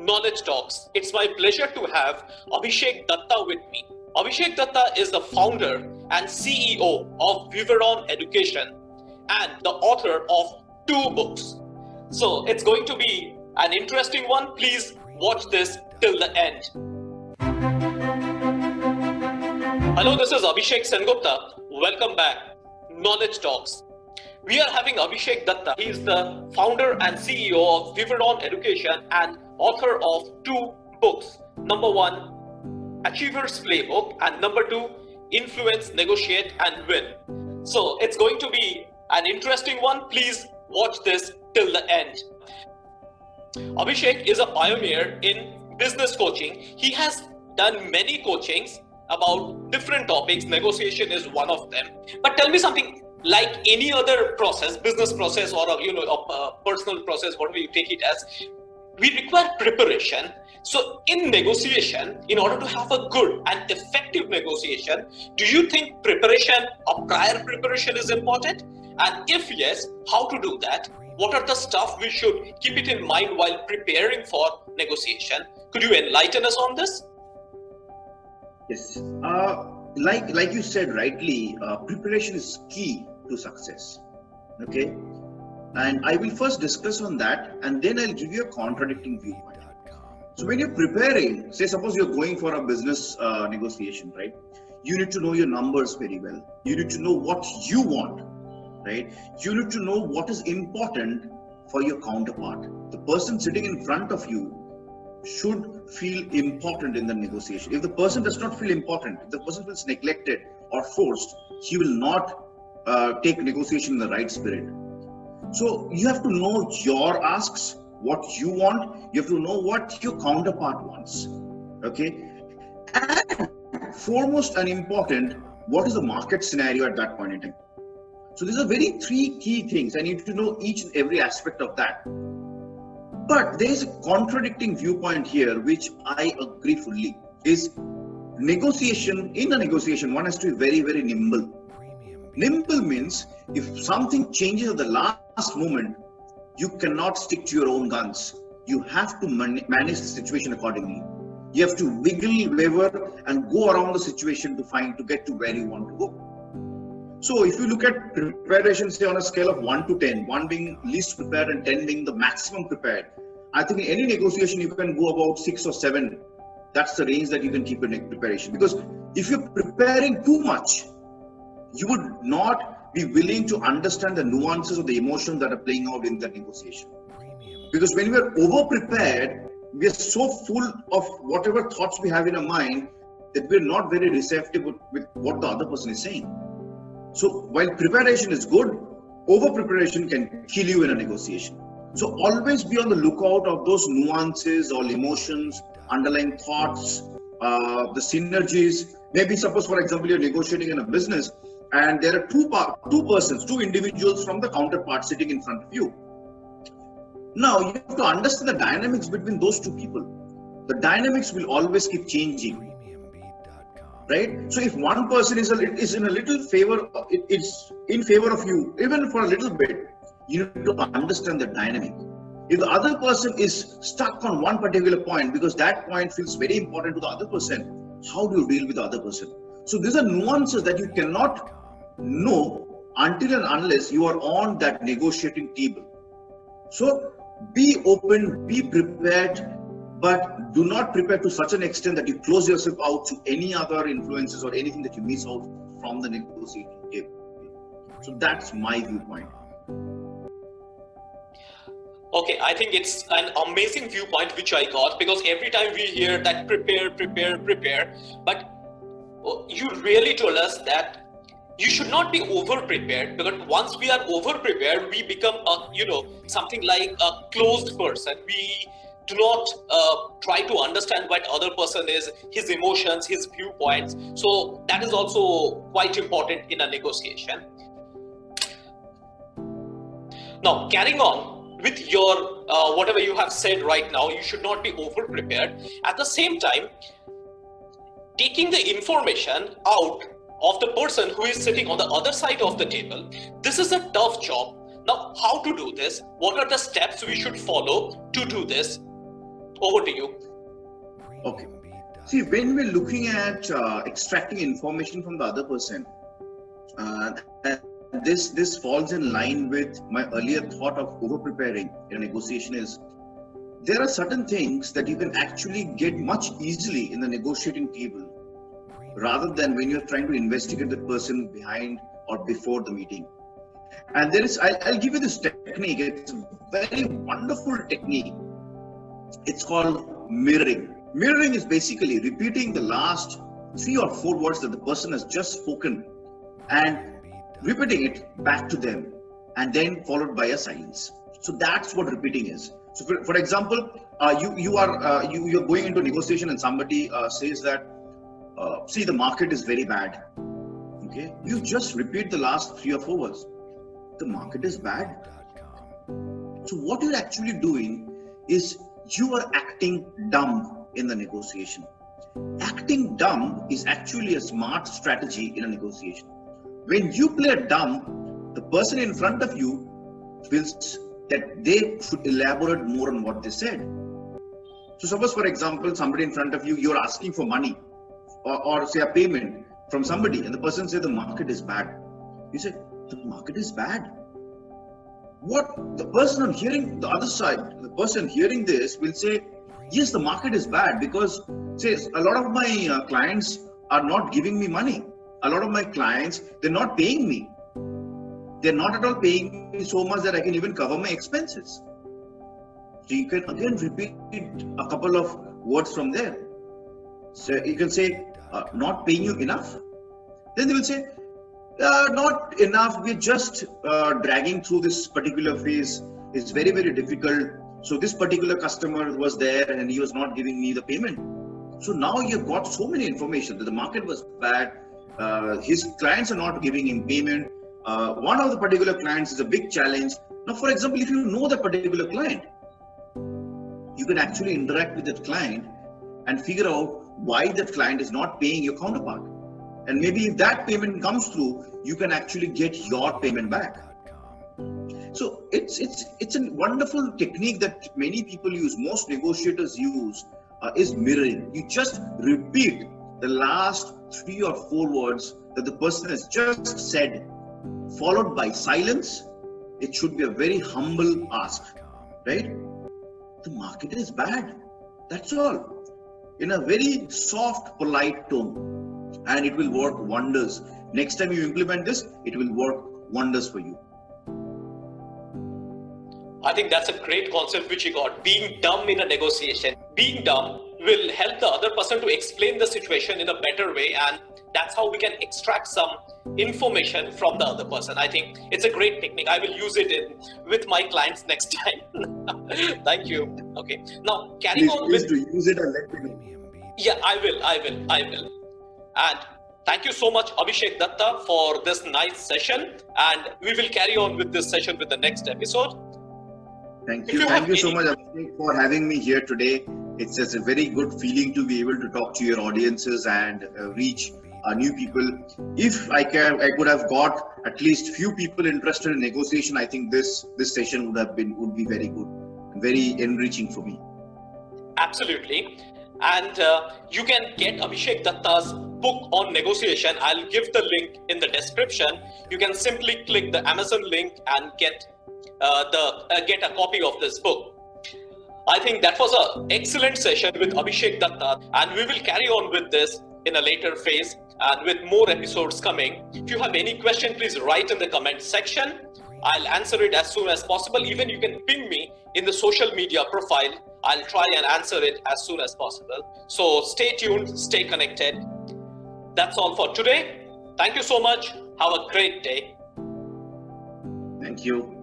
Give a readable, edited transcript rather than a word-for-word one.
Knowledge Talks. It's my pleasure to have Abhishek Datta with me. Abhishek Datta is the founder and CEO of Vivaron Education and the author of 2 books. So it's going to be an interesting one. Please watch this till the end. Hello, this is Abhishek Sengupta. Welcome back. Knowledge Talks. We are having Abhishek Datta. He is the founder and CEO of Vivaron Education and author of 2 books. Number 1, Achiever's Playbook, and number 2, Influence, Negotiate and Win. So it's going to be an interesting one. Please watch this till the end. Abhishek is a pioneer in business coaching. He has done many coachings about different topics. Negotiation is one of them. But tell me something. Like any other process, business process or a personal process, whatever you take it as, we require preparation. So in negotiation, in order to have a good and effective negotiation, do you think preparation or prior preparation is important? And if yes, how to do that? What are the stuff we should keep it in mind while preparing for negotiation? Could you enlighten us on this? Yes. Like you said rightly, preparation is key to success. Okay. And I will first discuss on that, and then I'll give you a contradicting viewpoint. So when you're preparing, say suppose you're going for a business negotiation, right? You need to know your numbers very well. You need to know what you want, right? You need to know what is important for your counterpart. The person sitting in front of you should feel important in the negotiation. If the person does not feel important, if the person feels neglected or forced, he will not take negotiation in the right spirit. So you have to know your asks, what you want. You have to know what your counterpart wants. Okay. And foremost and important, what is the market scenario at that point in time? So these are 3 key things. I need to know each and every aspect of that. But there is a contradicting viewpoint here, which I agree fully, is negotiation. In a negotiation, one has to be very, very nimble. Nimble means if something changes at the last moment, you cannot stick to your own guns. You have to manage the situation accordingly. You have to wiggle, waver, and go around the situation to get to where you want to go. So if you look at preparation, say on a scale of 1 to 10, 1 being least prepared and 10 being the maximum prepared, I think in any negotiation you can go about 6 or 7. That's the range that you can keep in preparation. Because if you're preparing too much, you would not be willing to understand the nuances of the emotions that are playing out in that negotiation. Because when we are over-prepared, we are so full of whatever thoughts we have in our mind that we're not very receptive with what the other person is saying. So while preparation is good, over-preparation can kill you in a negotiation. So always be on the lookout of those nuances or emotions, underlying thoughts, the synergies. Maybe suppose, for example, you're negotiating in a business and there are two individuals from the counterpart sitting in front of you. Now you have to understand the dynamics between those 2 people. The dynamics will always keep changing, right? So if one person is in a little favor, it's in favor of you, even for a little bit, you need to understand the dynamic. If the other person is stuck on one particular point because that point feels very important to the other person, how do you deal with the other person? So these are nuances that you cannot know until and unless you are on that negotiating table. So be open, be prepared, but do not prepare to such an extent that you close yourself out to any other influences or anything that you miss out from the negotiating table. So that's my viewpoint. Okay, I think it's an amazing viewpoint which I got, because every time we hear that prepare, but you really told us that you should not be over prepared, because once we are over prepared, we become something like a closed person. We do not try to understand what other person is, his emotions, his viewpoints. So that is also quite important in a negotiation. Now, carrying on with your whatever you have said right now, you should not be over prepared. At the same time, taking the information out of the person who is sitting on the other side of the table, this is a tough job. Now, how to do this? What are the steps we should follow to do this? Over to you. Okay. See, when we're looking at extracting information from the other person, and this falls in line with my earlier thought of over-preparing in a negotiation is, there are certain things that you can actually get much easily in the negotiating table rather than when you're trying to investigate the person behind or before the meeting. And I'll give you this technique. It's a very wonderful technique. It's called mirroring. Mirroring is basically repeating the last 3 or 4 words that the person has just spoken and repeating it back to them, and then followed by a silence. So that's what repeating is. So for example, you're going into a negotiation and somebody says that, see, the market is very bad. Okay, you just repeat the last 3 or 4 words. The market is bad. So what you're actually doing is you are acting dumb in the negotiation. Acting dumb is actually a smart strategy in a negotiation. When you play dumb, the person in front of you feels that they should elaborate more on what they said. So suppose, for example, somebody in front of you, you're asking for money or say a payment from somebody, and the person says the market is bad. You say, the market is bad. What the person on hearing the other side, the person hearing this will say, yes, the market is bad because, say, a lot of my clients are not giving me money. A lot of my clients, they're not paying me. They're not at all paying me so much that I can even cover my expenses. So you can again repeat a couple of words from there. So you can say, not paying you enough. Then they will say, not enough. We're just dragging through this particular phase. It's very, very difficult. So this particular customer was there and he was not giving me the payment. So now you've got so many information that the market was bad. His clients are not giving him payment. One of the particular clients is a big challenge. Now, for example, if you know that particular client, you can actually interact with that client and figure out why that client is not paying your counterpart. And maybe if that payment comes through, you can actually get your payment back. So it's a wonderful technique that many people use, most negotiators use, is mirroring. You just repeat the last 3 or 4 words that the person has just said, followed by silence. It should be a very humble ask, right? The market is bad. That's all. In a very soft, polite tone. And it will work wonders. Next time you implement this, it will work wonders for you. I think that's a great concept which you got. Being dumb in a negotiation. Being dumb will help the other person to explain the situation in a better way, and that's how we can extract some information from the other person. I think it's a great technique. I will use it with my clients next time. Thank you. Okay. Now, carrying on with... Please do use it and let me know. Yeah, I will. And thank you so much, Abhishek Datta, for this nice session. And we will carry on with this session with the next episode. Thank you. Thank you so much, Abhishek, for having me here today. It's just a very good feeling to be able to talk to your audiences and reach new people. If I could have got at least few people interested in negotiation, I think this session would be very good and very enriching for me. Absolutely. And you can get Abhishek Datta's book on negotiation. I'll give the link in the description. You can simply click the Amazon link and get a copy of this book. I think that was an excellent session with Abhishek Datta, and we will carry on with this in a later phase and with more episodes coming. If you have any question, please write in the comment section. I'll answer it as soon as possible. Even you can ping me in the social media profile. I'll try and answer it as soon as possible. So stay tuned, stay connected. That's all for today. Thank you so much. Have a great day. Thank you.